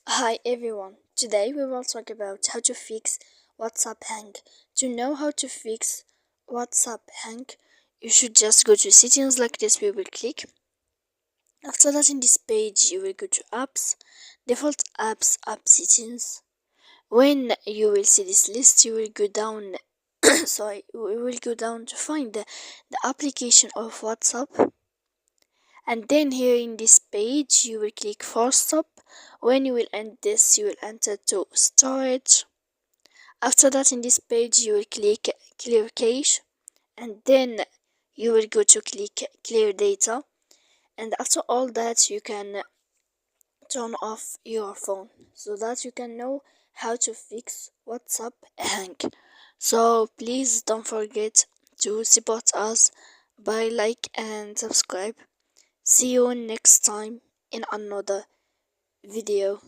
Hi everyone, today we will talk about how to fix WhatsApp hang. To know how to fix WhatsApp hang, you should just go to settings like this. We will click. After that, in this page you will go to apps, default apps, app settings. When you will see this list, you will go down we will go down to find the application of WhatsApp, and then here in this page you will click force stop. When you will end this, you will enter to storage. After that, in this page you will click clear cache, and then you will go to click clear data, and after all that you can turn off your phone so that you can know how to fix WhatsApp hang. So please don't forget to support us by like and subscribe. See you next time in another video.